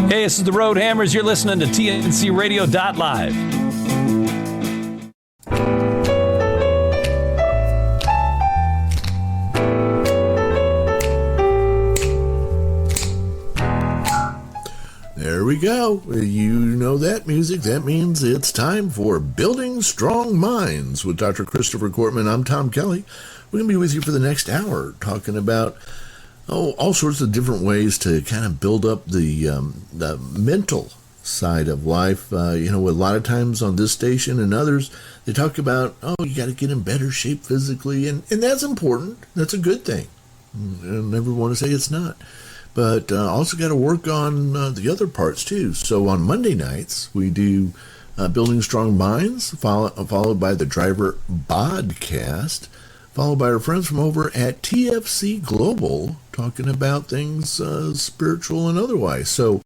Hey, this is the Road Hammers. You're listening to TNCRadio.live. There we go. You know that music. That means it's time for Building Strong Minds with Dr. Christopher Cortman. I'm Tom Kelly. We're going to be with you for the next hour talking about all sorts of different ways to kind of build up the mental side of life. A lot of times on this station and others, they talk about, you got to get in better shape physically, and that's important. That's a good thing. I never want to say it's not. But also got to work on the other parts too. So on Monday nights, we do Building Strong Minds, followed by the Driver Podcast, followed by our friends from over at TFC Global, talking about things spiritual and otherwise. So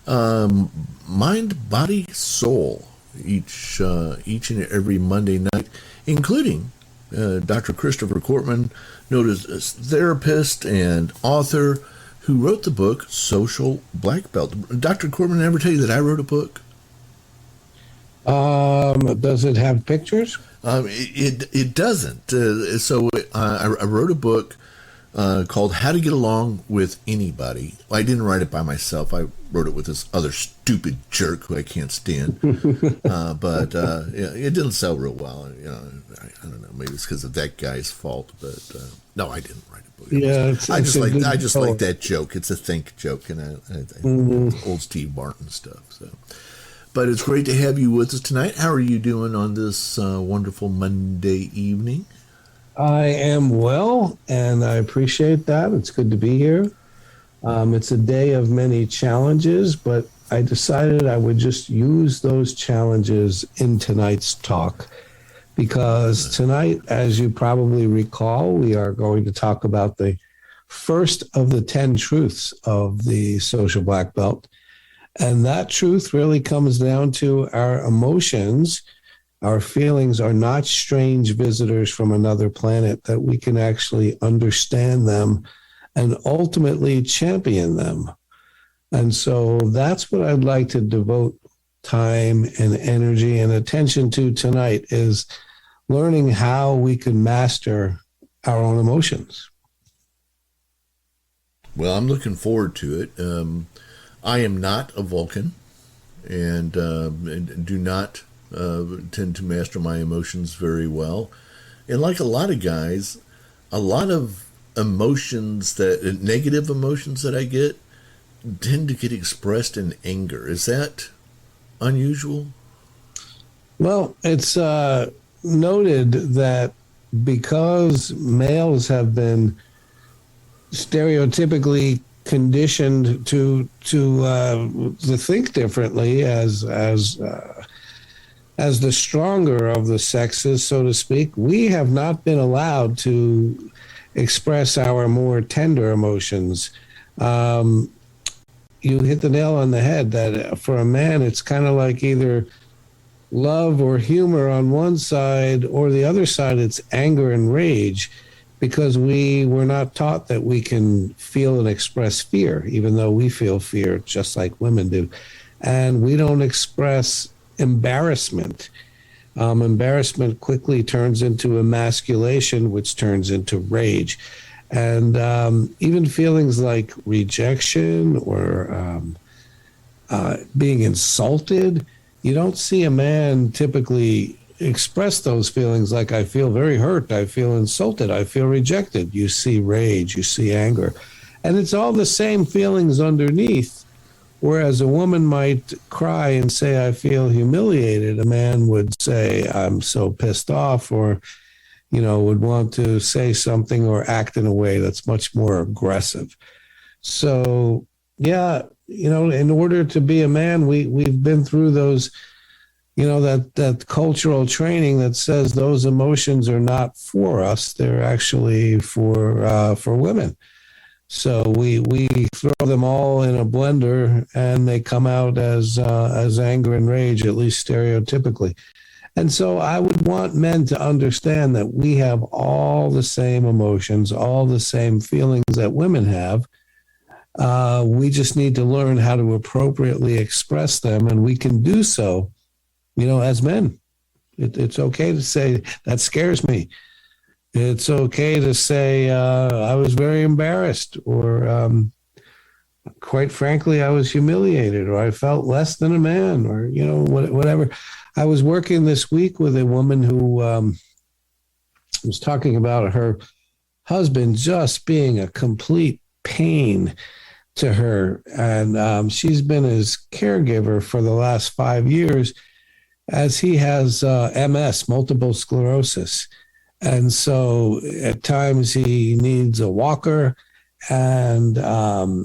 mind, body, soul, each and every Monday night, including Dr. Christopher Cortman, noted as therapist and author, who wrote the book Social Black Belt. Dr. Cortman, ever tell you that I wrote a book? Does it have pictures? It doesn't. I wrote a book called How to Get Along with Anybody. Well, I didn't write it by myself. I wrote it with this other stupid jerk who I can't stand. But it didn't sell real well. I don't know. Maybe it's because of that guy's fault. But no, I didn't write a book. Yeah, I just like that joke. It's a think joke, and old Steve Martin stuff. So, but it's great to have you with us tonight. How are you doing on this wonderful Monday evening? I am well, and I appreciate that. It's good to be here. It's a day of many challenges, but I decided I would just use those challenges in tonight's talk. Because tonight, as you probably recall, we are going to talk about the first of the 10 truths of the social black belt. And that truth really comes down to our emotions. Our feelings are not strange visitors from another planet, that we can actually understand them and ultimately champion them. And so that's what I'd like to devote time and energy and attention to tonight, is learning how we can master our own emotions. Well, I'm looking forward to it. I am not a Vulcan and do not tend to master my emotions very well. And like a lot of guys, a lot of negative emotions that I get tend to get expressed in anger. Is that unusual? Well, it's noted that because males have been stereotypically conditioned to think differently as the stronger of the sexes, so to speak, we have not been allowed to express our more tender emotions. You hit the nail on the head that for a man, it's kind of like either love or humor on one side, or the other side, it's anger and rage, because we were not taught that we can feel and express fear, even though we feel fear just like women do. And we don't express embarrassment. Embarrassment quickly turns into emasculation, which turns into rage. And even feelings like rejection or being insulted, you don't see a man typically express those feelings like, I feel very hurt, I feel insulted, I feel rejected. You see rage, you see anger. And it's all the same feelings underneath. Whereas a woman might cry and say, I feel humiliated. A man would say, I'm so pissed off, or, would want to say something or act in a way that's much more aggressive. So, yeah, in order to be a man, we've been through those, that cultural training that says those emotions are not for us. They're actually for women. So we throw them all in a blender and they come out as anger and rage, at least stereotypically. And so I would want men to understand that we have all the same emotions, all the same feelings that women have. We just need to learn how to appropriately express them, and we can do so, as men. It's okay to say, that scares me. It's okay to say, I was very embarrassed, or quite frankly, I was humiliated, or I felt less than a man, or, whatever. I was working this week with a woman who was talking about her husband just being a complete pain to her. And she's been his caregiver for the last 5 years, as he has MS, multiple sclerosis. And so at times he needs a walker, and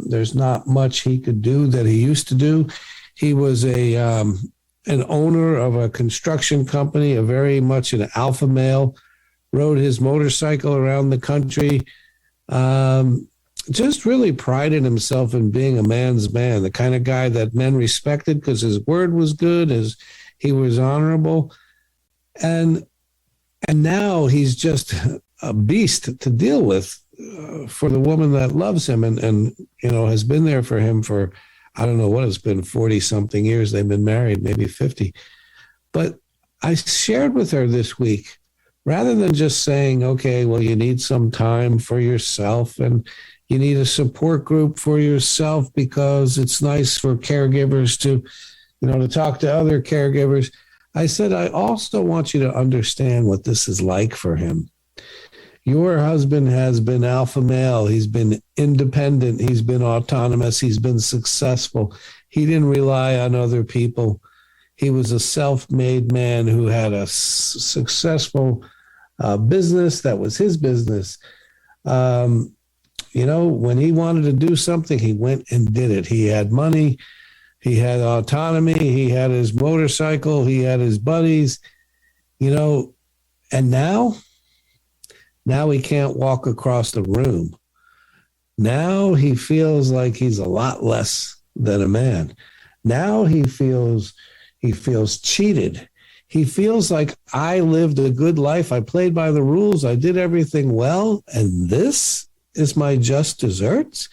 there's not much he could do that he used to do. He was an owner of a construction company, a very much an alpha male, rode his motorcycle around the country, just really prided himself in being a man's man, the kind of guy that men respected because his word was good, he was honorable. And now he's just a beast to deal with for the woman that loves him and has been there for him for, I don't know what it's been, 40 something years. They've been married, maybe 50. But I shared with her this week, rather than just saying, okay, well, you need some time for yourself and you need a support group for yourself because it's nice for caregivers to talk to other caregivers. I said, I also want you to understand what this is like for him. Your husband has been alpha male. He's been independent. He's been autonomous. He's been successful. He didn't rely on other people. He was a self-made man who had a successful business that was his business. When he wanted to do something, he went and did it. He had money. He had autonomy. He had his motorcycle. He had his buddies, and now he can't walk across the room. Now he feels like he's a lot less than a man. Now he feels cheated. He feels like I lived a good life. I played by the rules. I did everything well. And this is my just desserts.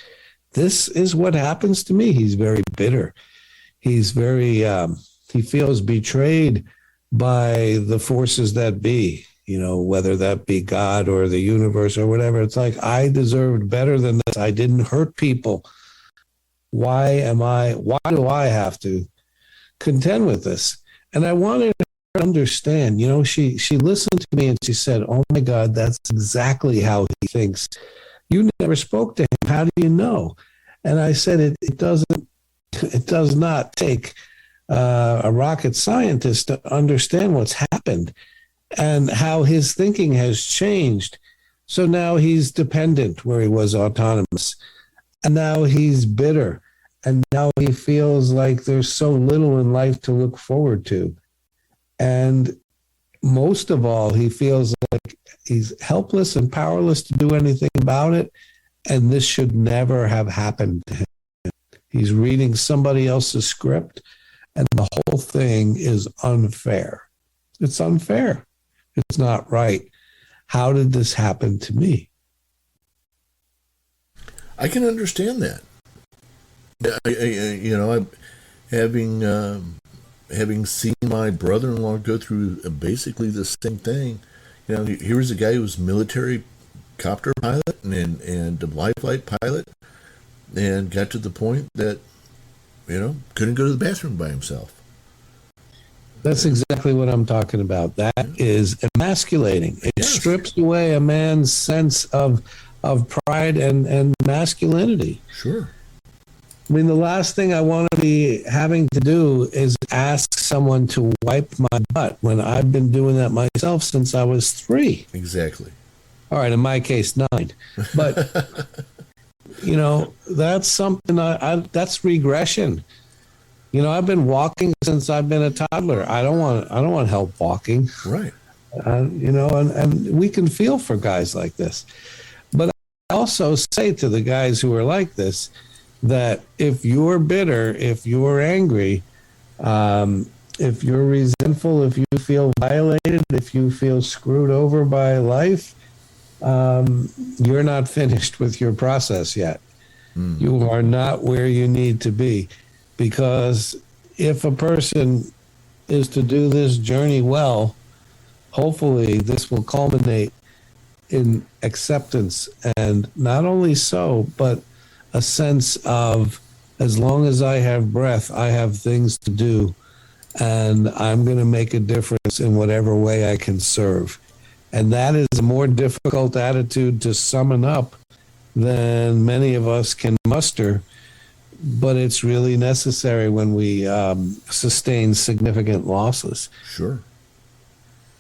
This is what happens to me. He's very bitter. He's very, he feels betrayed by the forces that be, whether that be God or the universe or whatever. It's like, I deserved better than this. I didn't hurt people. Why do I have to contend with this? And I wanted her to understand, she listened to me and she said, oh my God, that's exactly how he thinks. You never spoke to him. How do you know? And I said, it does not take a rocket scientist to understand what's happened and how his thinking has changed. So now he's dependent where he was autonomous. And now he's bitter. And now he feels like there's so little in life to look forward to. And most of all, he feels like he's helpless and powerless to do anything about it. And this should never have happened to him. He's reading somebody else's script, and the whole thing is unfair. It's unfair. It's not right. How did this happen to me? I can understand that. Having seen my brother-in-law go through basically the same thing. Here was a guy who was military copter pilot and a life flight pilot, and got to the point that, couldn't go to the bathroom by himself. That's exactly what I'm talking about. That is emasculating. It strips away a man's sense of pride and masculinity. Sure. I mean, the last thing I want to be having to do is ask someone to wipe my butt when I've been doing that myself since I was 3. Exactly. All right, in my case, 9. But, that's something that's regression. I've been walking since I've been a toddler. I don't want help walking. Right. And we can feel for guys like this. But I also say to the guys who are like this, that if you're bitter, if you're angry, if you're resentful, if you feel violated, if you feel screwed over by life, you're not finished with your process yet. You are not where you need to be. Because if a person is to do this journey well, hopefully this will culminate in acceptance, and not only so, but a sense of, as long as I have breath, I have things to do, and I'm going to make a difference in whatever way I can serve. And that is a more difficult attitude to summon up than many of us can muster, but it's really necessary when we sustain significant losses. Sure.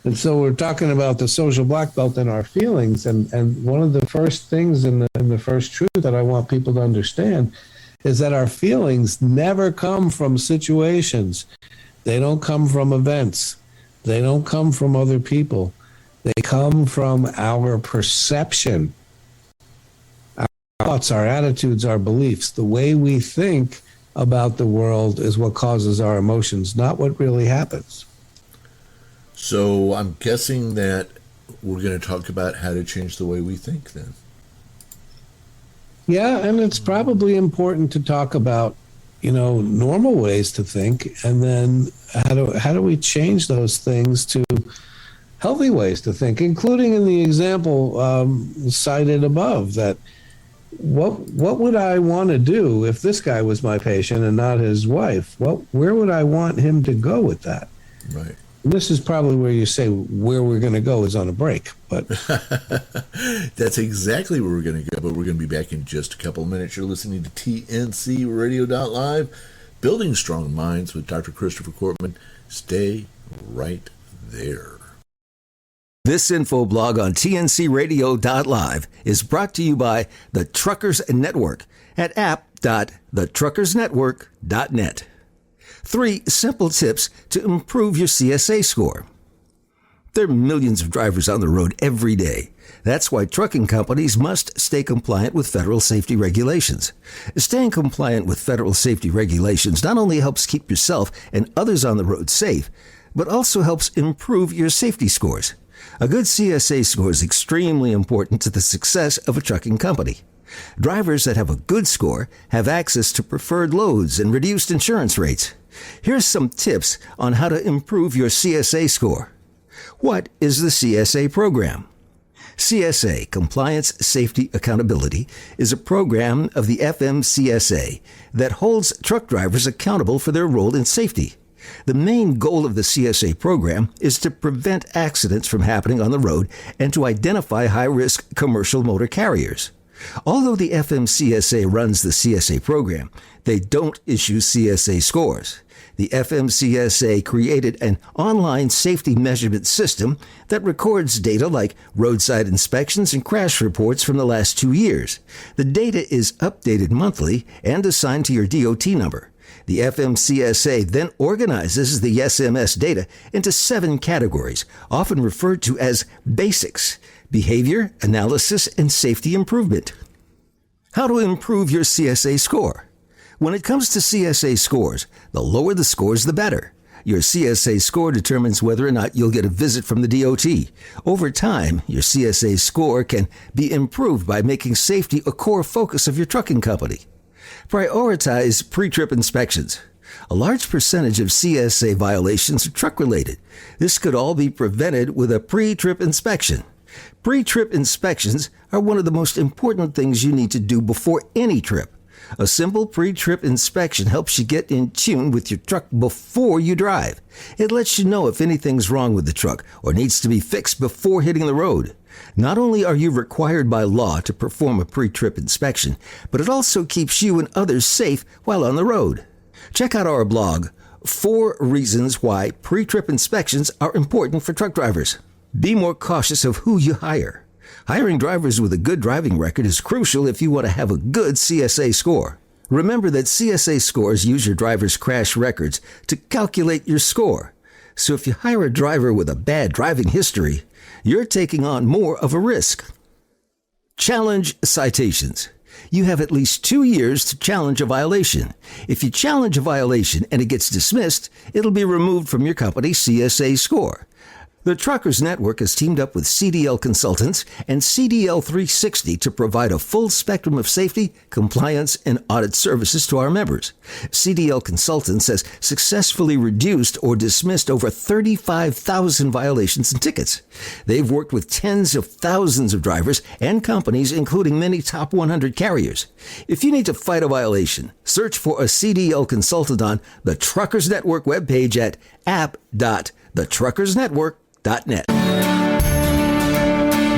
And so we're talking about the social black belt and our feelings. And one of the first things in the first truth that I want people to understand is that our feelings never come from situations. They don't come from events. They don't come from other people. They come from our perception, our thoughts, our attitudes, our beliefs. The way we think about the world is what causes our emotions, not what really happens. So I'm guessing that we're going to talk about how to change the way we think then. Yeah, and it's probably important to talk about, normal ways to think, and then how do we change those things to healthy ways to think, including in the example cited above, that what would I want to do if this guy was my patient and not his wife? Where would I want him to go with that? Right. This is probably where you say where we're going to go is on a break, but that's exactly where we're going to go. But we're going to be back in just a couple of minutes. You're listening to TNC Radio.live, Building Strong Minds with Dr. Christopher Cortman. Stay right there. This info blog on TNCRadio.live is brought to you by the Truckers Network at app.thetruckersnetwork.net. 3 simple tips to improve your CSA score. There are millions of drivers on the road every day. That's why trucking companies must stay compliant with federal safety regulations. Staying compliant with federal safety regulations not only helps keep yourself and others on the road safe, but also helps improve your safety scores. A good CSA score is extremely important to the success of a trucking company. Drivers that have a good score have access to preferred loads and reduced insurance rates. Here's some tips on how to improve your CSA score. What is the CSA program? CSA, Compliance, Safety, Accountability, is a program of the FMCSA that holds truck drivers accountable for their role in safety. The main goal of the CSA program is to prevent accidents from happening on the road and to identify high-risk commercial motor carriers. Although the FMCSA runs the CSA program, they don't issue CSA scores. The FMCSA created an online safety measurement system that records data like roadside inspections and crash reports from the last 2 years. The data is updated monthly and assigned to your DOT number. The FMCSA then organizes the SMS data into 7 categories, often referred to as basics: behavior, analysis, and safety improvement. How to improve your CSA score? When it comes to CSA scores, the lower the scores, the better. Your CSA score determines whether or not you'll get a visit from the DOT. Over time, your CSA score can be improved by making safety a core focus of your trucking company. Prioritize pre-trip inspections. A large percentage of CSA violations are truck-related. This could all be prevented with a pre-trip inspection. Pre-trip inspections are one of the most important things you need to do before any trip. A simple pre-trip inspection helps you get in tune with your truck before you drive. It lets you know if anything's wrong with the truck or needs to be fixed before hitting the road. Not only are you required by law to perform a pre-trip inspection, but it also keeps you and others safe while on the road. Check out our blog, 4 Reasons Why Pre-Trip Inspections Are Important for Truck Drivers. Be more cautious of who you hire. Hiring drivers with a good driving record is crucial if you want to have a good CSA score. Remember that CSA scores use your driver's crash records to calculate your score. So if you hire a driver with a bad driving history, you're taking on more of a risk. Challenge citations. You have at least 2 years to challenge a violation. If you challenge a violation and it gets dismissed, it'll be removed from your company's CSA score. The Truckers Network has teamed up with CDL Consultants and CDL 360 to provide a full spectrum of safety, compliance, and audit services to our members. CDL Consultants has successfully reduced or dismissed over 35,000 violations and tickets. They've worked with tens of thousands of drivers and companies, including many top 100 carriers. If you need to fight a violation, search for a CDL Consultant on the Truckers Network webpage at app.thetruckersnetwork.net.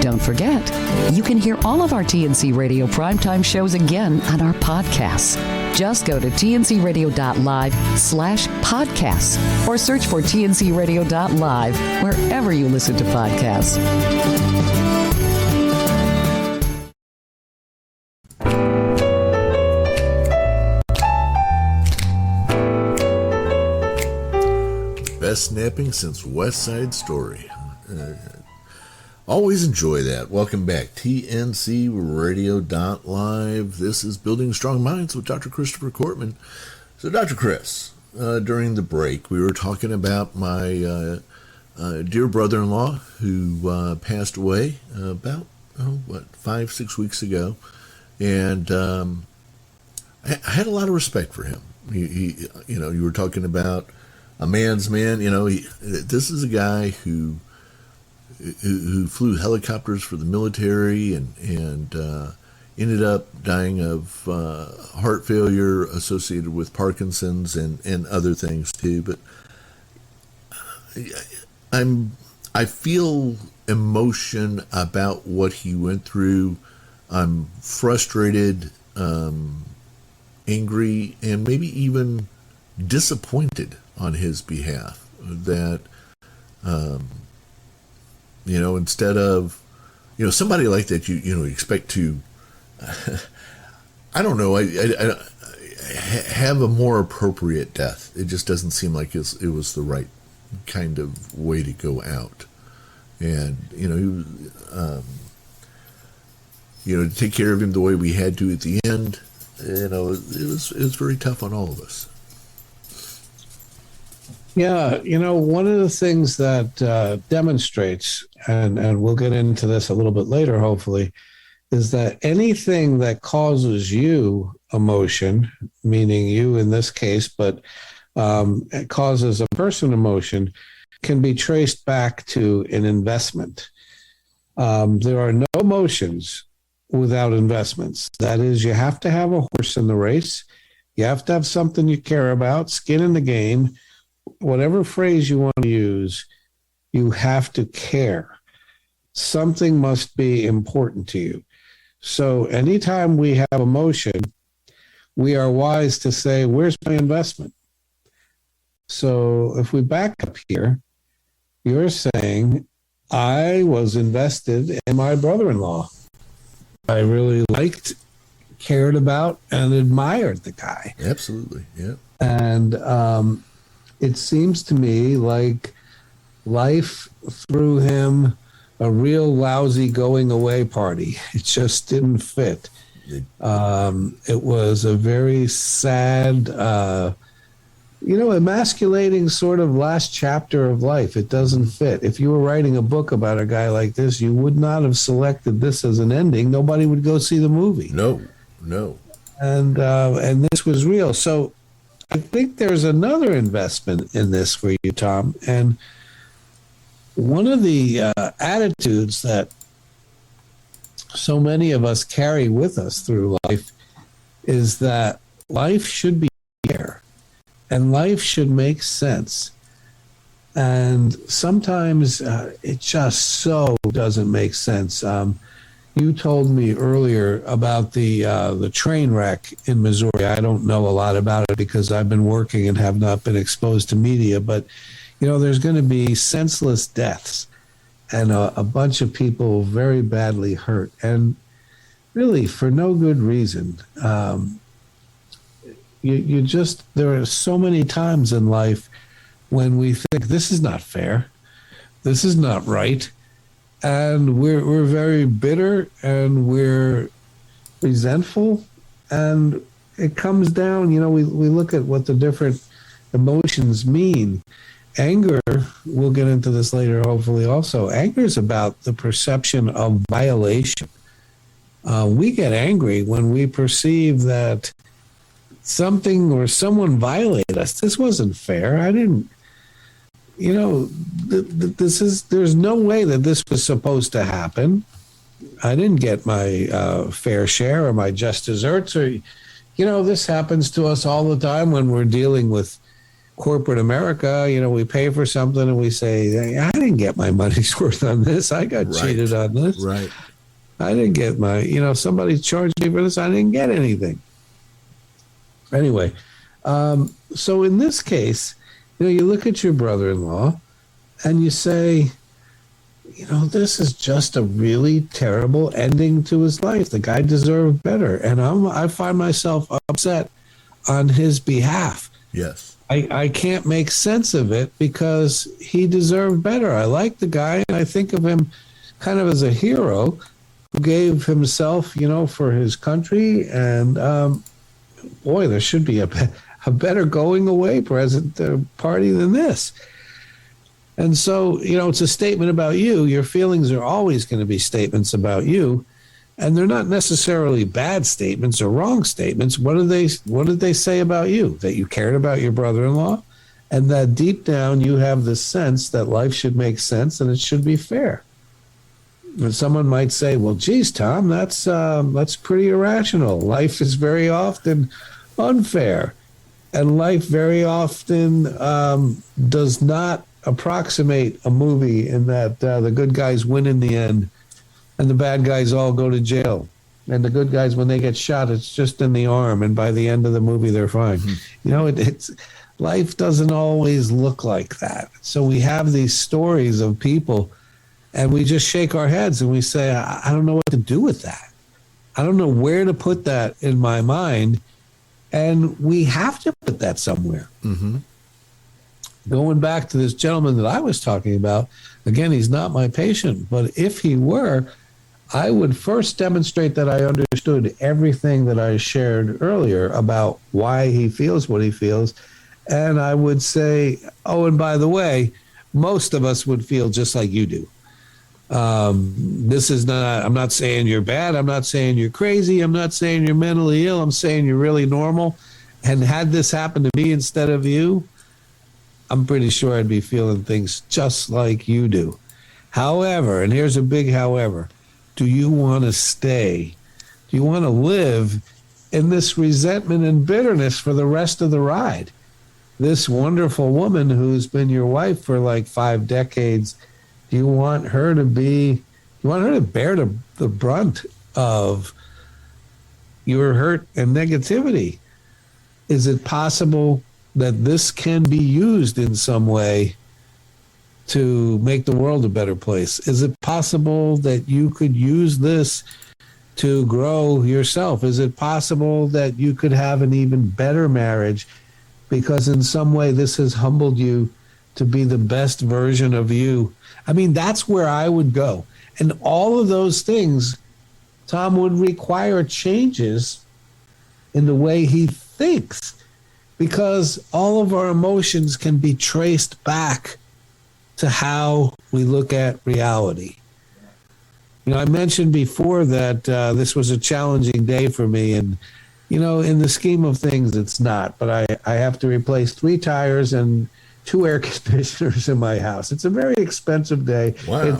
Don't forget, you can hear all of our TNC Radio primetime shows again on our podcasts. Just go to tncradio.live/podcasts or search for tncradio.live wherever you listen to podcasts. Best snapping since West Side Story. Always enjoy that. Welcome back. TNCradio.live. This is Building Strong Minds with Dr. Christopher Cortman. So, Dr. Chris, during the break, we were talking about my dear brother-in-law who passed away about, 5-6 weeks ago. And I had a lot of respect for him. He you were talking about a man's man. This is a guy who flew helicopters for the military and ended up dying of heart failure associated with Parkinson's and other things too. But I feel emotion about what he went through. I'm frustrated, angry, and maybe even disappointed on his behalf that instead of somebody like that you expect to I don't know, I have a more appropriate death. It just doesn't seem like it was the right kind of way to go out. And he was, to take care of him the way we had to at the end, it was very tough on all of us. Yeah, one of the things that demonstrates, and we'll get into this a little bit later, hopefully, is that anything that causes you emotion, meaning you in this case, but it causes a person emotion, can be traced back to an investment. There are no emotions without investments. That is, you have to have a horse in the race. You have to have something you care about, skin in the game. Whatever phrase you want to use, you have to care. Something must be important to you. So anytime we have emotion, we are wise to say, where's my investment? So if we back up here, you're saying, I was invested in my brother-in-law. I really liked, cared about, and admired the guy. Absolutely, yeah. And it seems to me like life threw him a real lousy going away party. It just didn't fit. It was a very sad, emasculating sort of last chapter of life. It doesn't fit. If you were writing a book about a guy like this, you would not have selected this as an ending. Nobody would go see the movie. No. And this was real. So I think there's another investment in this for you, Tom. And one of the attitudes that so many of us carry with us through life is that life should be fair and life should make sense. And sometimes it just so doesn't make sense. You told me earlier about the train wreck in Missouri. I don't know a lot about it because I've been working and have not been exposed to media, but there's going to be senseless deaths and a bunch of people very badly hurt, and really for no good reason. There are so many times in life when we think this is not fair, this is not right, and we're very bitter and we're resentful, and it comes down. We look at what the different emotions mean, anger, we'll get into this later, hopefully also, anger is about the perception of violation. We get angry when we perceive that something or someone violated us. This wasn't fair. I didn't, there's no way that this was supposed to happen. I didn't get my fair share or my just desserts, or, this happens to us all the time when we're dealing with corporate America. We pay for something and we say, I didn't get my money's worth on this. I got cheated on this. Right. I didn't get my, somebody charged me for this. I didn't get anything. Anyway, so in this case, you look at your brother-in-law and you say, this is just a really terrible ending to his life. The guy deserved better. And I find myself upset on his behalf. Yes. I can't make sense of it because he deserved better. I like the guy, and I think of him kind of as a hero who gave himself, for his country. And boy, there should be a better going away present party than this. And so, it's a statement about you. Your feelings are always going to be statements about you. And they're not necessarily bad statements or wrong statements. What did they say about you? That you cared about your brother-in-law, and that deep down you have the sense that life should make sense and it should be fair. And someone might say, well, geez, Tom, that's pretty irrational. Life is very often unfair, and life very often does not approximate a movie in that the good guys win in the end and the bad guys all go to jail. And the good guys, when they get shot, it's just in the arm, and by the end of the movie, they're fine. Mm-hmm. It's life doesn't always look like that. So we have these stories of people, and we just shake our heads and we say, I don't know what to do with that. I don't know where to put that in my mind. And we have to put that somewhere. Mm-hmm. Going back to this gentleman that I was talking about, again, he's not my patient, but if he were, I would first demonstrate that I understood everything that I shared earlier about why he feels what he feels. And I would say, oh, and by the way, most of us would feel just like you do. This is not, I'm not saying you're bad. I'm not saying you're crazy. I'm not saying you're mentally ill. I'm saying you're really normal. And had this happened to me instead of you, I'm pretty sure I'd be feeling things just like you do. However, and here's a big however, do you want to stay? Do you want to live in this resentment and bitterness for the rest of the ride? This wonderful woman who's been your wife for like 5 decades, do you want her to bear the brunt of your hurt and negativity? Is it possible that this can be used in some way to make the world a better place? Is it possible that you could use this to grow yourself? Is it possible that you could have an even better marriage because in some way this has humbled you to be the best version of you? I mean, that's where I would go. And all of those things, Tom, would require changes in the way he thinks, because all of our emotions can be traced back to how we look at reality. I mentioned before that this was a challenging day for me, and in the scheme of things, it's not. But I have to replace 3 tires and 2 air conditioners in my house. It's a very expensive day. Wow.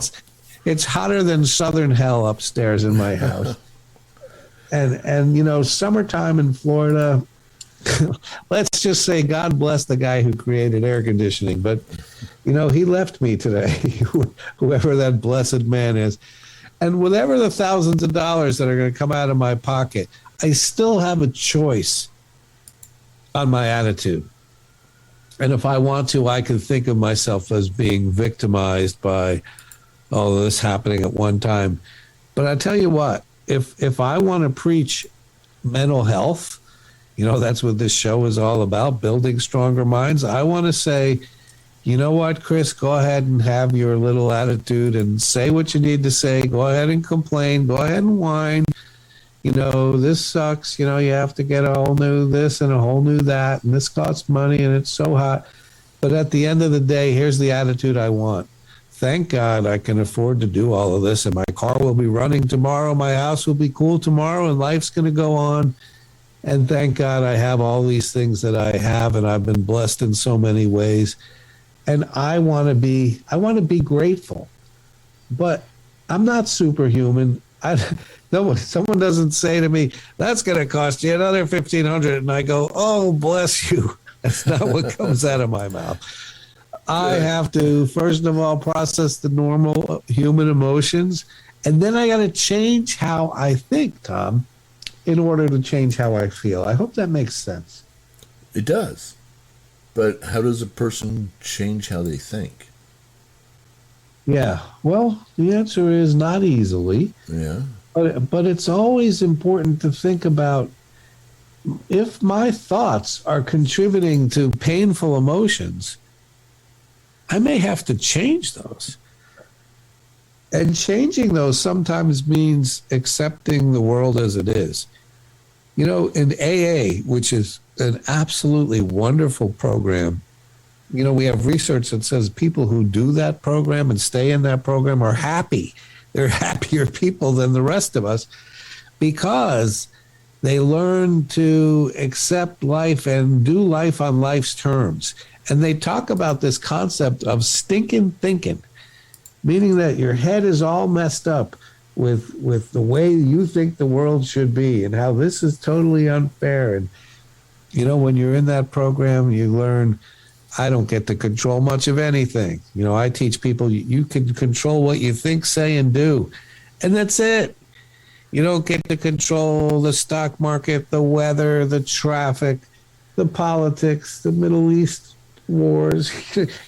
It's hotter than southern hell upstairs in my house. and summertime in Florida, let's just say God bless the guy who created air conditioning. But, he left me today, whoever that blessed man is. And whatever the thousands of dollars that are going to come out of my pocket, I still have a choice on my attitude. And if I want to, I can think of myself as being victimized by all this happening at one time. But I tell you what, if I want to preach mental health, that's what this show is all about, building stronger minds. I want to say, you know what, Chris, go ahead and have your little attitude and say what you need to say. Go ahead and complain. Go ahead and whine. This sucks. You have to get a whole new this and a whole new that, and this costs money, and it's so hot. But at the end of the day, here's the attitude I want. Thank God I can afford to do all of this, and my car will be running tomorrow, my house will be cool tomorrow, and life's going to go on. And thank God I have all these things that I have, and I've been blessed in so many ways. And I want to be grateful. But I'm not superhuman. Someone doesn't say to me, that's going to cost you another $1,500. And I go, oh, bless you. That's not what comes out of my mouth. I have to, first of all, process the normal human emotions. And then I got to change how I think, Tom, in order to change how I feel. I hope that makes sense. It does. But how does a person change how they think? Yeah. Well, the answer is not easily. Yeah. But it's always important to think about, if my thoughts are contributing to painful emotions, I may have to change those. And changing those sometimes means accepting the world as it is. You know, in AA, which is an absolutely wonderful program, you know, we have research that says people who do that program and stay in that program are happy. They're happier people than the rest of us because they learn to accept life and do life on life's terms. And they talk about this concept of stinking thinking, meaning that your head is all messed up with the way you think the world should be and how this is totally unfair. And, you know, when you're in that program, you learn, I don't get to control much of anything. You know, I teach people you can control what you think, say, and do. And that's it. You don't get to control the stock market, the weather, the traffic, the politics, the Middle East wars.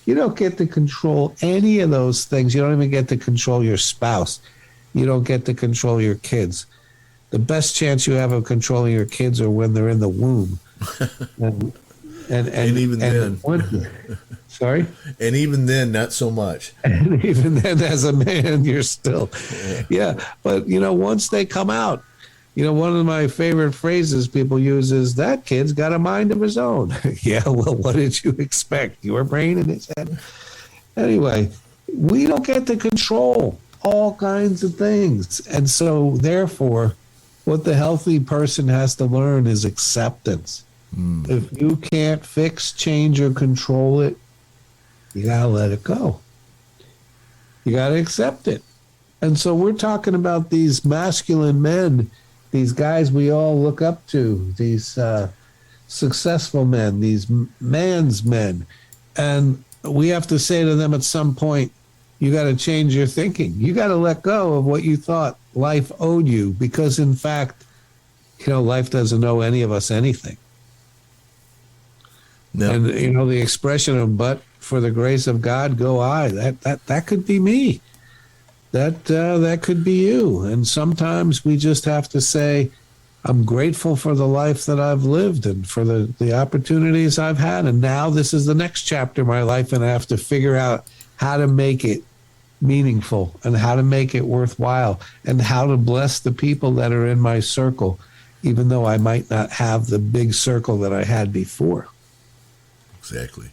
You don't get to control any of those things. You don't even get to control your spouse. You don't get to control your kids. The best chance you have of controlling your kids are when they're in the womb. And even then. Sorry? And even then, not so much. And even then, as a man, you're still. Yeah. But, you know, once they come out, you know, one of my favorite phrases people use is, that kid's got a mind of his own. Yeah, well, what did you expect? Your brain in his head? Anyway, we don't get to control all kinds of things. And so, therefore, what the healthy person has to learn is acceptance. If you can't fix, change, or control it, you got to let it go. You got to accept it. And so we're talking about these masculine men, these guys we all look up to, these successful men, these man's men. And we have to say to them at some point, you got to change your thinking. You got to let go of what you thought life owed you, because in fact, you know, life doesn't owe any of us anything. No. And, you know, the expression of, but for the grace of God, go I, that could be me. That could be you. And sometimes we just have to say, I'm grateful for the life that I've lived and for the opportunities I've had. And now this is the next chapter of my life, and I have to figure out how to make it meaningful and how to make it worthwhile and how to bless the people that are in my circle, even though I might not have the big circle that I had before. Exactly.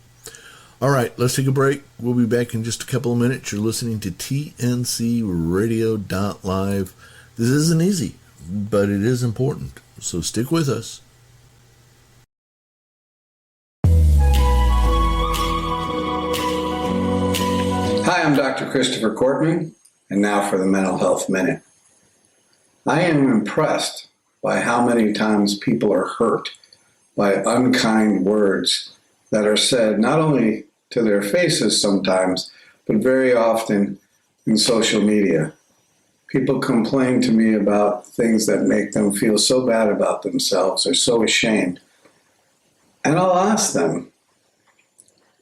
All right, let's take a break. We'll be back in just a couple of minutes. You're listening to TNCRadio.live. This isn't easy, but it is important. So stick with us. Hi, I'm Dr. Christopher Cortman, and now for the Mental Health Minute. I am impressed by how many times people are hurt by unkind words that are said not only to their faces sometimes, but very often in social media. People complain to me about things that make them feel so bad about themselves or so ashamed. And I'll ask them,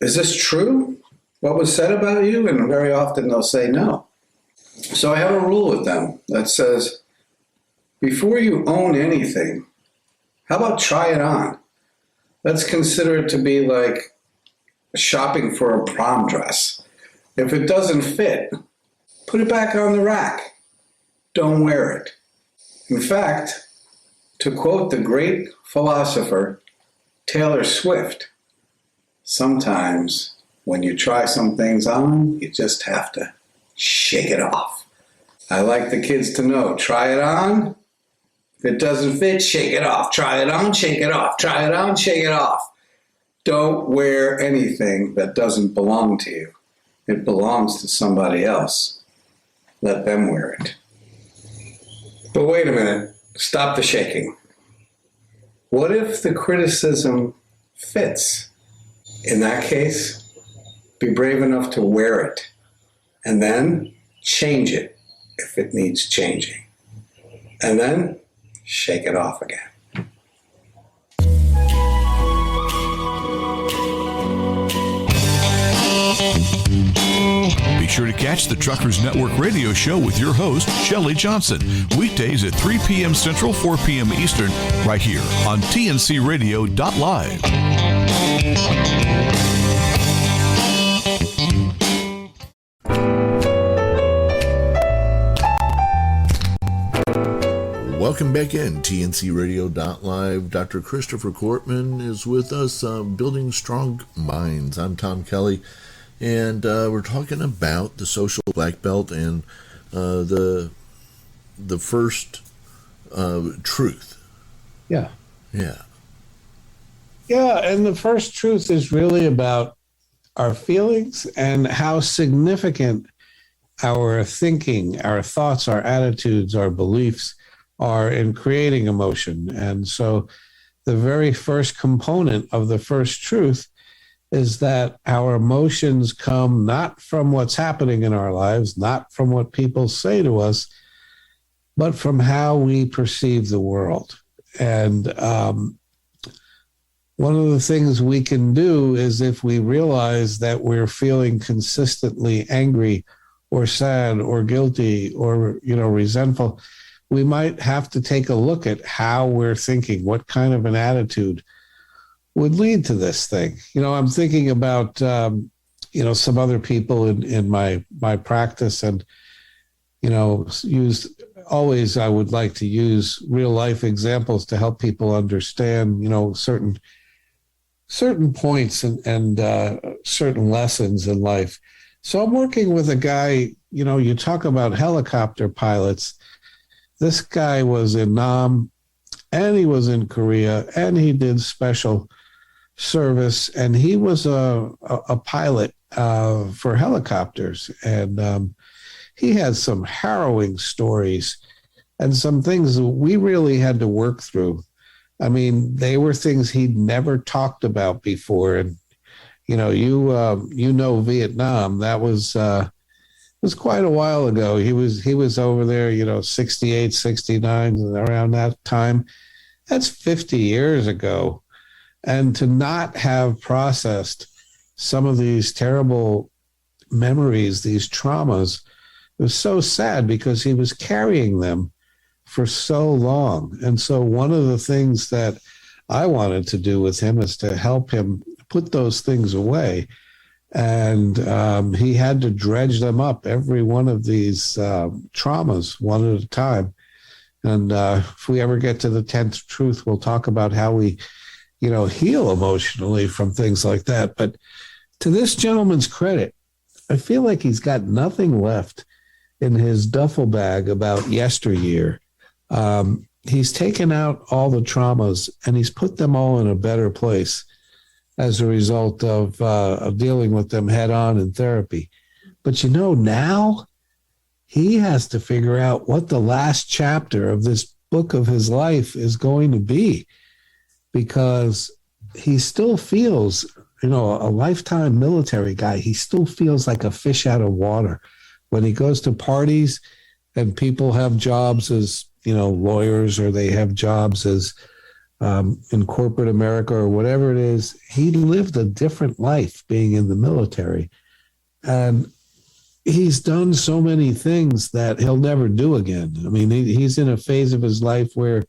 is this true? What was said about you? And very often they'll say no. So I have a rule with them that says, before you own anything, how about try it on? Let's consider it to be like shopping for a prom dress. If it doesn't fit, put it back on the rack. Don't wear it. In fact, to quote the great philosopher Taylor Swift, sometimes when you try some things on, you just have to shake it off. I like the kids to know, try it on. If it doesn't fit, shake it off. Try it on, shake it off. Try it on, shake it off. Don't wear anything that doesn't belong to you. It belongs to somebody else. Let them wear it. But wait a minute. Stop the shaking. What if the criticism fits? In that case, be brave enough to wear it and then change it if it needs changing. And then shake it off again. Be sure to catch the Truckers Network radio show with your host, Shelley Johnson, weekdays at 3 p.m. Central, 4 p.m. Eastern, right here on tncradio.live. Welcome back in, tncradio.live. Dr. Christopher Cortman is with us, Building Strong Minds. I'm Tom Kelly, and we're talking about the social black belt and the first truth. Yeah. Yeah. Yeah, and the first truth is really about our feelings and how significant our thinking, our thoughts, our attitudes, our beliefs are in creating emotion. And so the very first component of the first truth is that our emotions come not from what's happening in our lives, not from what people say to us, but from how we perceive the world. And one of the things we can do is, if we realize that we're feeling consistently angry or sad or guilty or, resentful, we might have to take a look at how we're thinking, what kind of an attitude would lead to this thing. I'm thinking about, some other people in my practice, and, I would like to use real life examples to help people understand, certain points and certain lessons in life. So I'm working with a guy, you talk about helicopter pilots. This guy was in Nam, and he was in Korea, and he did special service, and he was a pilot for helicopters. And he had some harrowing stories and some things that we really had to work through. I mean, they were things he'd never talked about before. And, Vietnam, that was quite a while ago. He was over there, 68, 69, around that time. That's 50 years ago. And to not have processed some of these terrible memories, these traumas, was so sad, because he was carrying them for so long. And so one of the things that I wanted to do with him is to help him put those things away. And he had to dredge them up, every one of these traumas, one at a time. And if we ever get to the 10th truth, we'll talk about how we, heal emotionally from things like that. But to this gentleman's credit, I feel like he's got nothing left in his duffel bag about yesteryear. He's taken out all the traumas, and he's put them all in a better place as a result of dealing with them head on in therapy. But now he has to figure out what the last chapter of this book of his life is going to be, because he still feels, a lifetime military guy, he still feels like a fish out of water when he goes to parties and people have jobs as, lawyers, or they have jobs as in corporate America or whatever it is. He lived a different life being in the military. And he's done so many things that he'll never do again. I mean, he's in a phase of his life where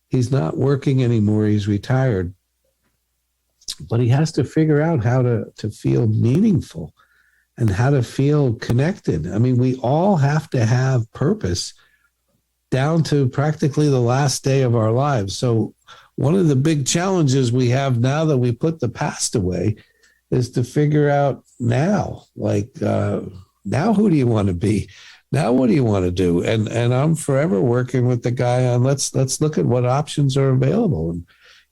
he's not working anymore. He's retired. But he has to figure out how to feel meaningful and how to feel connected. I mean, we all have to have purpose down to practically the last day of our lives. So one of the big challenges we have now that we put the past away, is to figure out now, now who do you want to be? Now what do you want to do? And I'm forever working with the guy on let's look at what options are available. And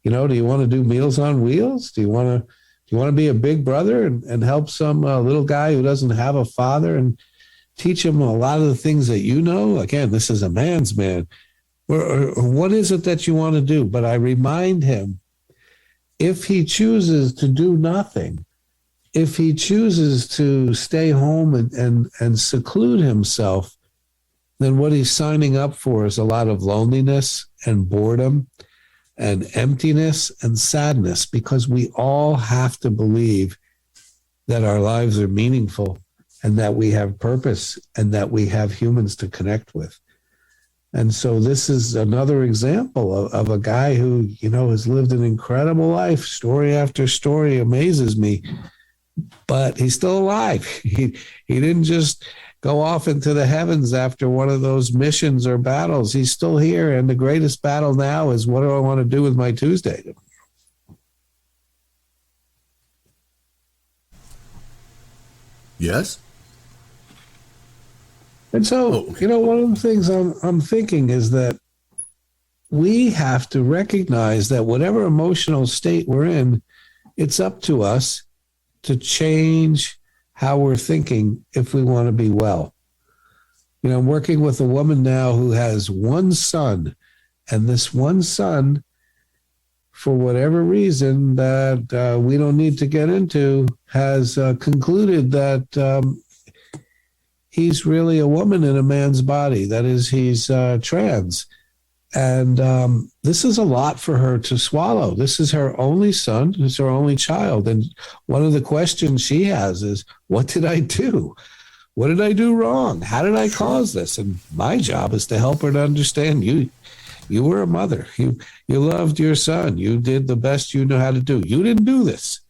do you want to do Meals on Wheels? Do you want to be a big brother and help some little guy who doesn't have a father and teach him a lot of the things that you know? Again, this is a man's man. Or what is it that you want to do? But I remind him, if he chooses to do nothing, if he chooses to stay home and seclude himself, then what he's signing up for is a lot of loneliness and boredom and emptiness and sadness, because we all have to believe that our lives are meaningful and that we have purpose and that we have humans to connect with. And so this is another example of a guy who, has lived an incredible life. Story after story amazes me, but he's still alive. He didn't just go off into the heavens after one of those missions or battles. He's still here. And the greatest battle now is, what do I want to do with my Tuesday? Yes. And so, one of the things I'm thinking is that we have to recognize that whatever emotional state we're in, it's up to us to change how we're thinking if we want to be well. I'm working with a woman now who has one son, and this one son, for whatever reason that we don't need to get into, has concluded that he's really a woman in a man's body. That is, he's trans. And this is a lot for her to swallow. This is her only son. It's her only child. And one of the questions she has is, what did I do? What did I do wrong? How did I cause this? And my job is to help her to understand you were a mother. You loved your son. You did the best you know how to do. You didn't do this.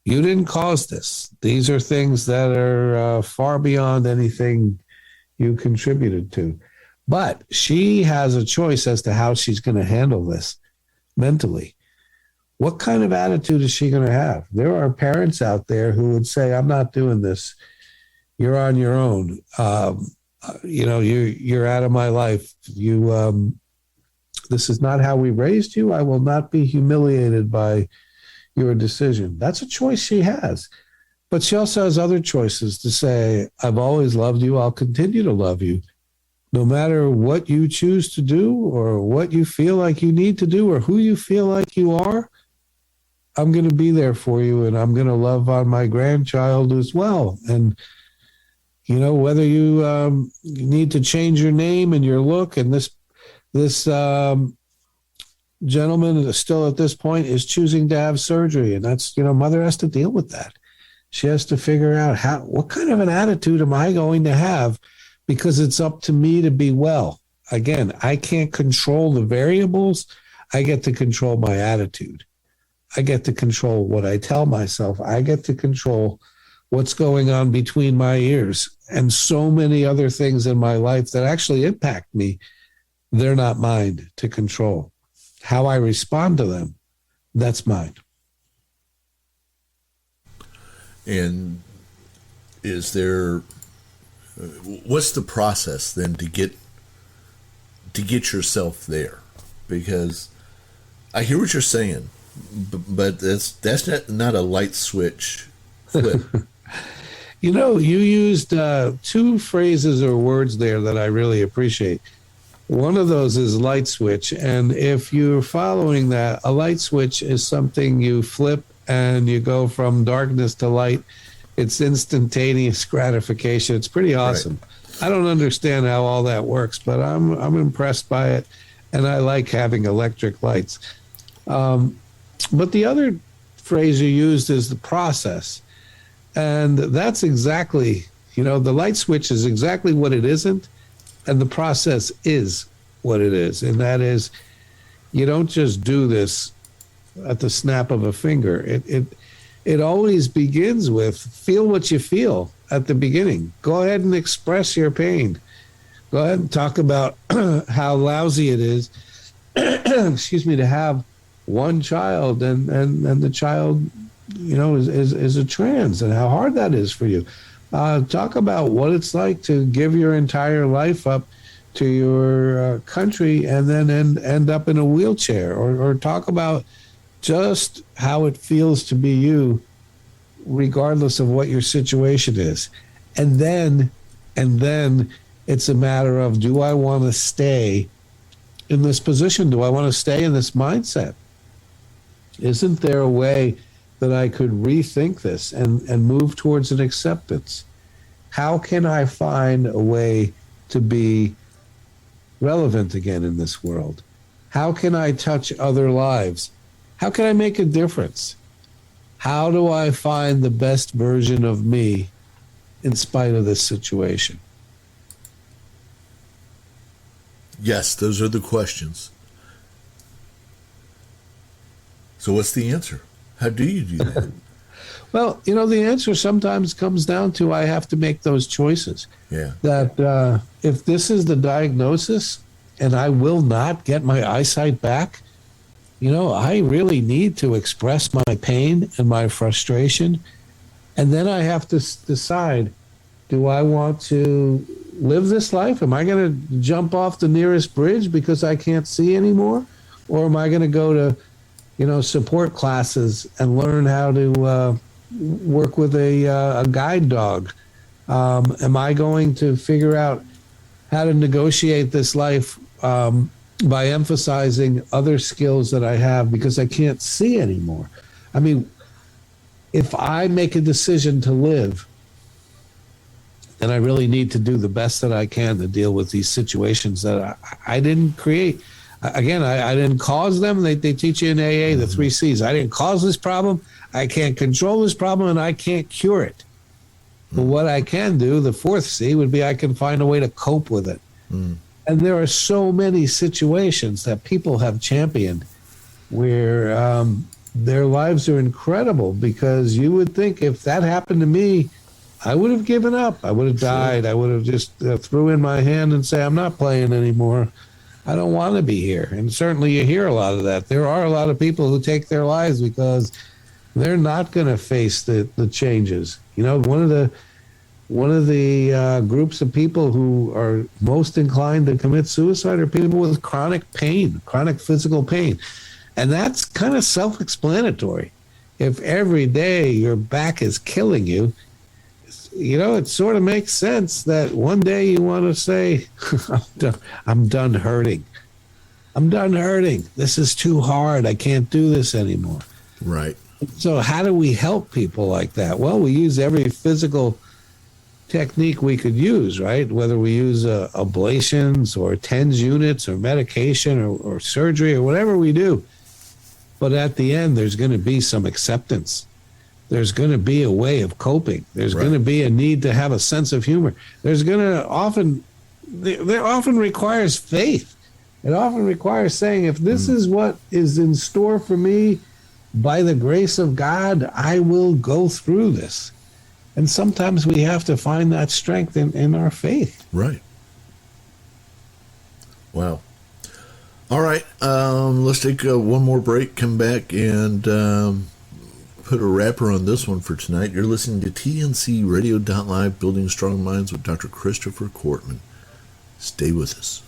You didn't cause this. These are things that are far beyond anything you contributed to. But she has a choice as to how she's going to handle this mentally. What kind of attitude is she going to have? There are parents out there who would say, I'm not doing this. You're on your own. You're out of my life. This is not how we raised you. I will not be humiliated by your decision. That's a choice she has. But she also has other choices to say, I've always loved you. I'll continue to love you. No matter what you choose to do or what you feel like you need to do or who you feel like you are, I'm going to be there for you, and I'm going to love on my grandchild as well. And, whether you need to change your name and your look, and this gentleman is still at this point is choosing to have surgery, and that's, mother has to deal with that. She has to figure out what kind of an attitude am I going to have, because it's up to me to be well. Again, I can't control the variables. I get to control my attitude. I get to control what I tell myself. I get to control what's going on between my ears, and so many other things in my life that actually impact me. They're not mine to control. How I respond to them, that's mine. And what's the process then to get yourself there? Because I hear what you're saying, but that's not a light switch flip. You used two phrases or words there that I really appreciate. One of those is light switch. And if you're following that, a light switch is something you flip and you go from darkness to light. It's instantaneous gratification. It's pretty awesome. Right. I don't understand how all that works, but I'm impressed by it, and I like having electric lights. But the other phrase you used is the process. And that's exactly, the light switch is exactly what it isn't, and the process is what it is. And that is, you don't just do this at the snap of a finger. It always begins with feel what you feel at the beginning. Go ahead and express your pain. Go ahead and talk about how lousy it is, excuse me, to have one child and the child is a trans, and how hard that is for you. Talk about what it's like to give your entire life up to your country and then end up in a wheelchair, or talk about just how it feels to be you, regardless of what your situation is. And then it's a matter of, do I want to stay in this position? Do I want to stay in this mindset? Isn't there a way that I could rethink this and move towards an acceptance? How can I find a way to be relevant again in this world? How can I touch other lives? How can I make a difference? How do I find the best version of me in spite of this situation? Yes, those are the questions. So what's the answer? How do you do that? Well, the answer sometimes comes down to, I have to make those choices. Yeah. That if this is the diagnosis and I will not get my eyesight back, I really need to express my pain and my frustration. And then I have to decide, do I want to live this life? Am I going to jump off the nearest bridge because I can't see anymore? Or am I going to go to, support classes and learn how to work with a guide dog? Am I going to figure out how to negotiate this life by emphasizing other skills that I have because I can't see anymore? I mean, if I make a decision to live, then I really need to do the best that I can to deal with these situations that I didn't create. Again, I didn't cause them. They teach you in AA the 3 C's. I didn't cause this problem. I can't control this problem, and I can't cure it. But what I can do, the 4th C, would be I can find a way to cope with it. And there are so many situations that people have championed where their lives are incredible, because you would think if that happened to me, I would have given up. I would have died. I would have just threw in my hand and say, I'm not playing anymore. I don't want to be here. And certainly you hear a lot of that. There are a lot of people who take their lives because they're not going to face the changes. One of the groups of people who are most inclined to commit suicide are people with chronic pain, chronic physical pain. And that's kind of self-explanatory. If every day your back is killing you, it sort of makes sense that one day you want to say, I'm done hurting. I'm done hurting. This is too hard. I can't do this anymore. Right. So how do we help people like that? Well, we use every physical technique we could use, right? Whether we use ablations or TENS units or medication or surgery or whatever we do. But at the end, there's going to be some acceptance. There's going to be a way of coping. There's going to be a need to have a sense of humor. There often requires faith. It often requires saying, if this is what is in store for me, by the grace of God, I will go through this. And sometimes we have to find that strength in our faith. Right. Wow. All right. Let's take one more break, come back, and put a wrapper on this one for tonight. You're listening to TNC Radio.live, Building Strong Minds with Dr. Christopher Cortman. Stay with us.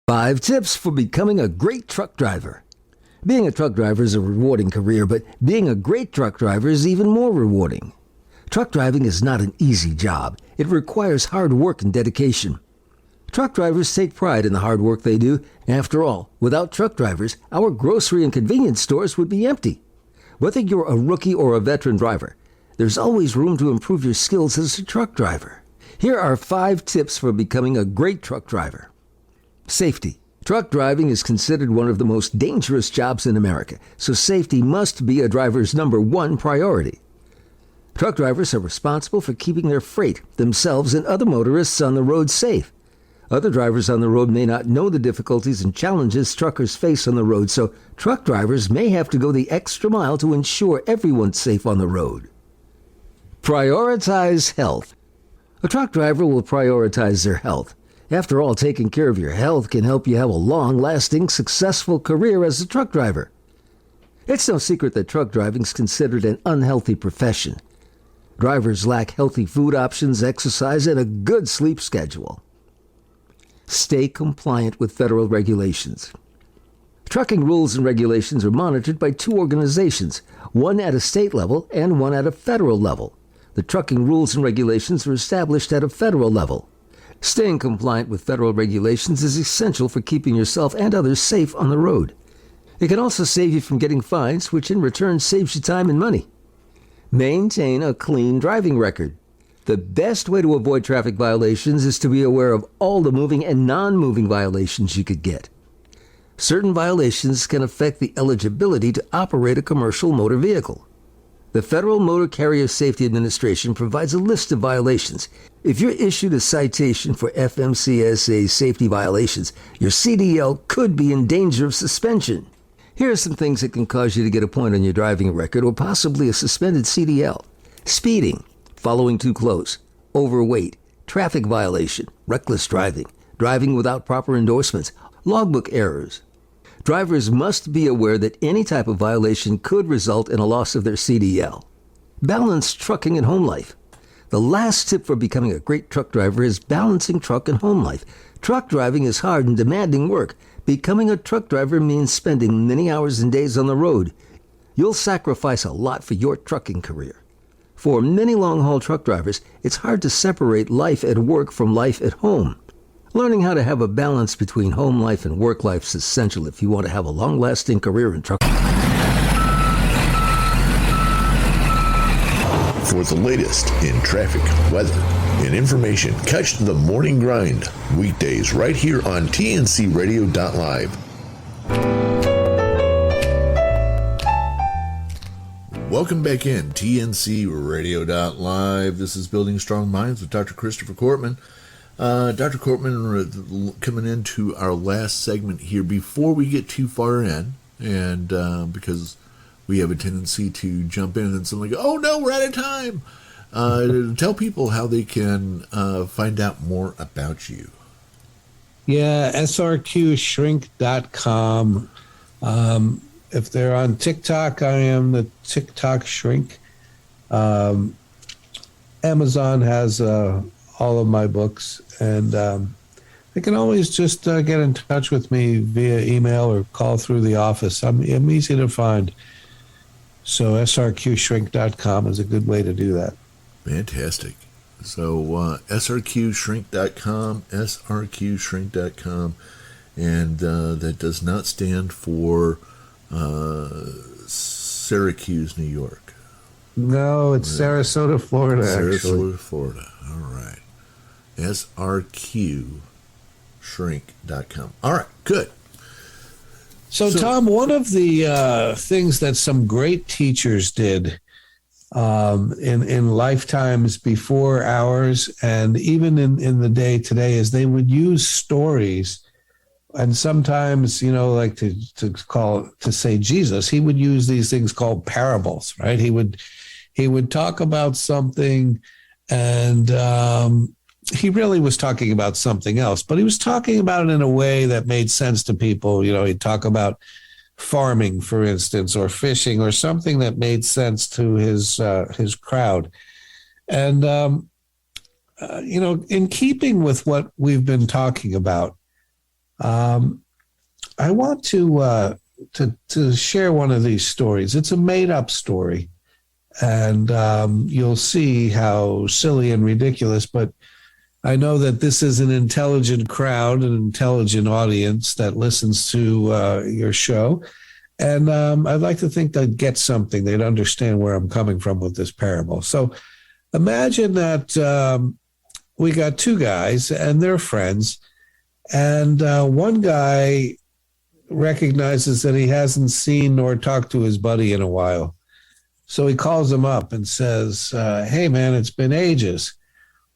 5 tips for becoming a great truck driver. Being a truck driver is a rewarding career, but being a great truck driver is even more rewarding. Truck driving is not an easy job. It requires hard work and dedication. Truck drivers take pride in the hard work they do. After all, without truck drivers, our grocery and convenience stores would be empty. Whether you're a rookie or a veteran driver, there's always room to improve your skills as a truck driver. Here are 5 tips for becoming a great truck driver. Safety. Truck driving is considered one of the most dangerous jobs in America, so safety must be a driver's #1 priority. Truck drivers are responsible for keeping their freight, themselves, and other motorists on the road safe. Other drivers on the road may not know the difficulties and challenges truckers face on the road, so truck drivers may have to go the extra mile to ensure everyone's safe on the road. Prioritize health. A truck driver will prioritize their health. After all, taking care of your health can help you have a long-lasting, successful career as a truck driver. It's no secret that truck driving is considered an unhealthy profession. Drivers lack healthy food options, exercise, and a good sleep schedule. Stay compliant with federal regulations. Trucking rules and regulations are monitored by two organizations, one at a state level and one at a federal level. The trucking rules and regulations are established at a federal level. Staying compliant with federal regulations is essential for keeping yourself and others safe on the road. It can also save you from getting fines, which in return saves you time and money. Maintain a clean driving record. The best way to avoid traffic violations is to be aware of all the moving and non-moving violations you could get. Certain violations can affect the eligibility to operate a commercial motor vehicle. The Federal Motor Carrier Safety Administration provides a list of violations. If you're issued a citation for FMCSA safety violations, your CDL could be in danger of suspension. Here are some things that can cause you to get a point on your driving record or possibly a suspended CDL. Speeding, following too close, overweight, traffic violation, reckless driving, driving without proper endorsements, logbook errors. Drivers must be aware that any type of violation could result in a loss of their CDL. Balance trucking and home life. The last tip for becoming a great truck driver is balancing truck and home life. Truck driving is hard and demanding work. Becoming a truck driver means spending many hours and days on the road. You'll sacrifice a lot for your trucking career. For many long-haul truck drivers, it's hard to separate life at work from life at home. Learning how to have a balance between home life and work life is essential if you want to have a long-lasting career in trucking. For the latest in traffic, weather, and information, catch the Morning Grind weekdays right here on tncradio.live. Welcome back in, tncradio.live. This is Building Strong Minds with Dr. Christopher Cortman. Dr. Cortman, coming into our last segment here before we get too far in, and because we have a tendency to jump in and then suddenly go, oh no, we're out of time. Tell people how they can find out more about you. Yeah, srqshrink.com. If they're on TikTok, I am the TikTok Shrink. Amazon has all of my books, and they can always just get in touch with me via email or call through the office. I'm easy to find. So srqshrink.com is a good way to do that. Fantastic. So srqshrink.com, srqshrink.com, and that does not stand for Syracuse, New York. No, it's Sarasota, Florida, actually. Sarasota, Florida. All right. srqshrink.com. All right, good. So, Tom, one of the things that some great teachers did in lifetimes before ours and even in the day today is they would use stories. And sometimes, like to say Jesus, he would use these things called parables, right? He would talk about something, and he really was talking about something else, but he was talking about it in a way that made sense to people. He'd talk about farming, for instance, or fishing, or something that made sense to his crowd. And in keeping with what we've been talking about, I want to share one of these stories. It's a made-up story, and you'll see how silly and ridiculous, but I know that this is an intelligent crowd, an intelligent audience that listens to your show, and I'd like to think they'd get something. They'd understand where I'm coming from with this parable. So imagine that we got two guys, and they're friends, and one guy recognizes that he hasn't seen nor talked to his buddy in a while. So he calls him up and says, hey, man, it's been ages.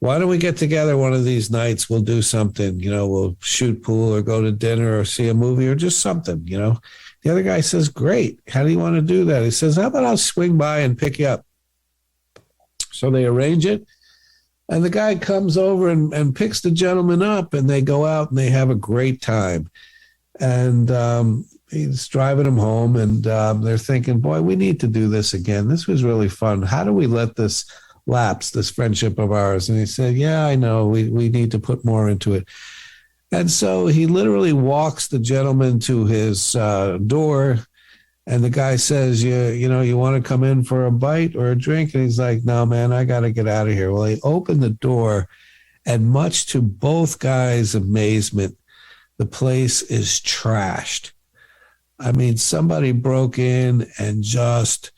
Why don't we get together one of these nights? We'll do something, we'll shoot pool or go to dinner or see a movie or just something, The other guy says, great. How do you want to do that? He says, how about I'll swing by and pick you up? So they arrange it. And the guy comes over and picks the gentleman up, and they go out and they have a great time. And he's driving him home, and they're thinking, boy, we need to do this again. This was really fun. How do we let this lapse, this friendship of ours? And he said, yeah, I know. We need to put more into it. And so he literally walks the gentleman to his door, and the guy says, you want to come in for a bite or a drink? And he's like, no, man, I got to get out of here. Well, he opened the door, and much to both guys' amazement, the place is trashed. I mean, somebody broke in and just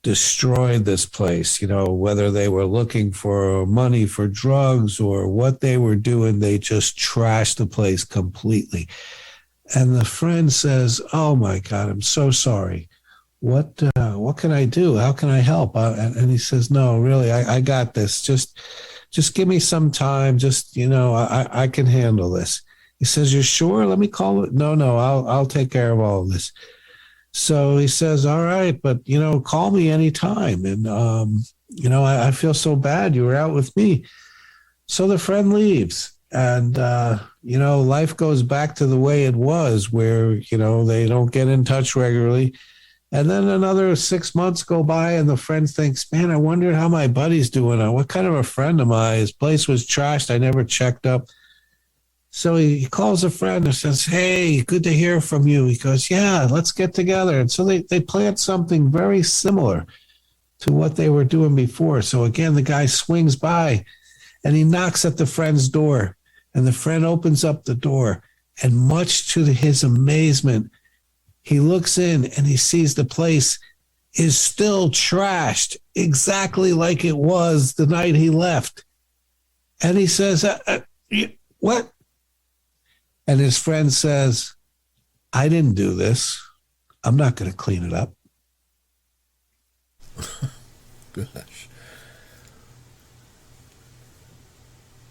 destroyed this place, whether they were looking for money for drugs or what they were doing, they just trashed the place completely. And the friend says, oh my God, I'm so sorry. What can I do? How can I help? And he says, no, really, I got this. Just give me some time. I can handle this. He says, you're sure? Let me call it. No, I'll take care of all of this. So he says, all right, but, call me anytime. And, I feel so bad. You were out with me. So the friend leaves, and, life goes back to the way it was, where, they don't get in touch regularly. And then another 6 months go by, and the friend thinks, man, I wonder how my buddy's doing. What kind of a friend am I? His place was trashed. I never checked up. So he calls a friend and says, hey, good to hear from you. He goes, yeah, let's get together. And so they planned something very similar to what they were doing before. So again, the guy swings by and he knocks at the friend's door, and the friend opens up the door. And much to his amazement, he looks in and he sees the place is still trashed, exactly like it was the night he left. And he says, what? And his friend says, I didn't do this. I'm not going to clean it up. Gosh.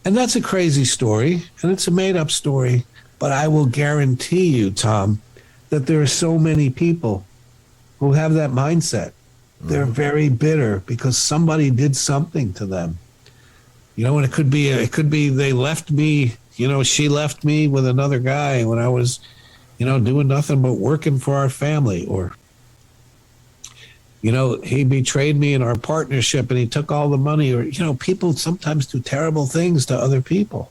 And that's a crazy story, and it's a made-up story. But I will guarantee you, Tom, that there are so many people who have that mindset. They're very bitter because somebody did something to them. And it could be they left me. She left me with another guy when I was, doing nothing but working for our family. Or, he betrayed me in our partnership and he took all the money. Or, people sometimes do terrible things to other people.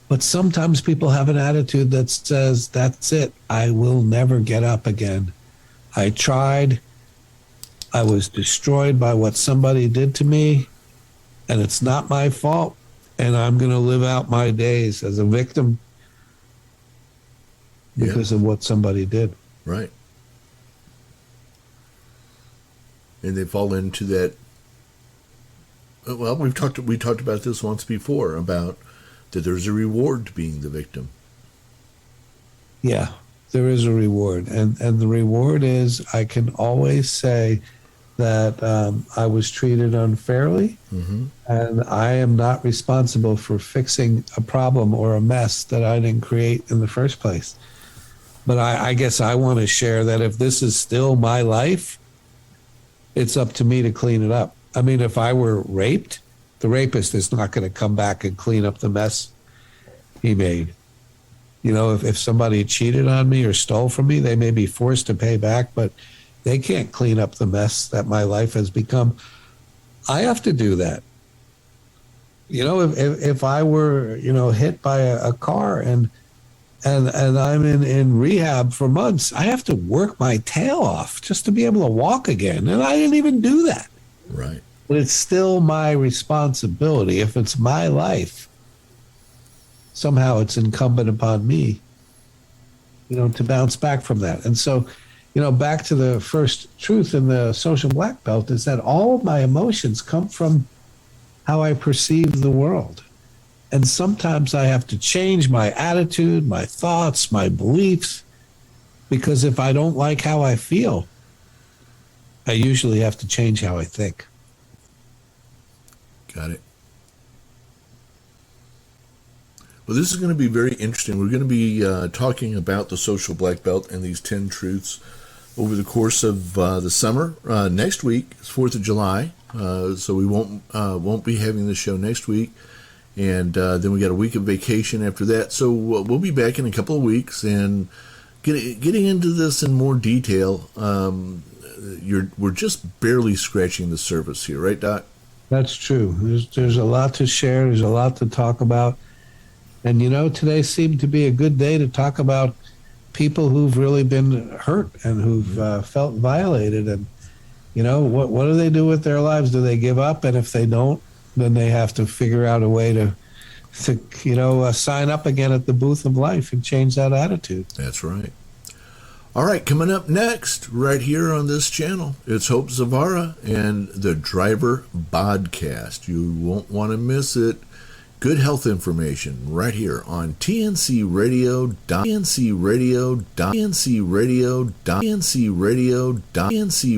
But sometimes people have an attitude that says, that's it. I will never get up again. I tried. I was destroyed by what somebody did to me, and it's not my fault. And I'm going to live out my days as a victim because of what somebody did. Right. And they fall into that. Well, we talked about this once before, about that there's a reward to being the victim. Yeah, there is a reward. And the reward is I can always say that I was treated unfairly, and I am not responsible for fixing a problem or a mess that I didn't create in the first place. But I guess I want to share that if this is still my life, it's up to me to clean it up. I mean, if I were raped, the rapist is not going to come back and clean up the mess he made. If somebody cheated on me or stole from me, they may be forced to pay back, but they can't clean up the mess that my life has become. I have to do that. If I were, hit by a car and I'm in rehab for months, I have to work my tail off just to be able to walk again. And I didn't even do that. Right. But it's still my responsibility. If it's my life, somehow it's incumbent upon me, to bounce back from that. And so, back to the first truth in the social black belt is that all of my emotions come from how I perceive the world. And sometimes I have to change my attitude, my thoughts, my beliefs, because if I don't like how I feel, I usually have to change how I think. Got it. Well, this is going to be very interesting. We're going to be talking about the social black belt and these 10 truths over the course of the summer. Next week is 4th of July, so we won't be having the show next week. And then we got a week of vacation after that. So we'll be back in a couple of weeks and getting into this in more detail, we're just barely scratching the surface here, right, Doc? That's true. There's a lot to share. There's a lot to talk about. And, today seemed to be a good day to talk about people who've really been hurt and who've felt violated. And, what do they do with their lives? Do they give up? And if they don't, then they have to figure out a way to sign up again at the booth of life and change that attitude. That's right. All right, coming up next, right here on this channel, it's Hope Zavara and the Driver Podcast. You won't want to miss it. Good health information right here on TNC Radio. TNC Radio. TNC Radio. TNC Radio. TNC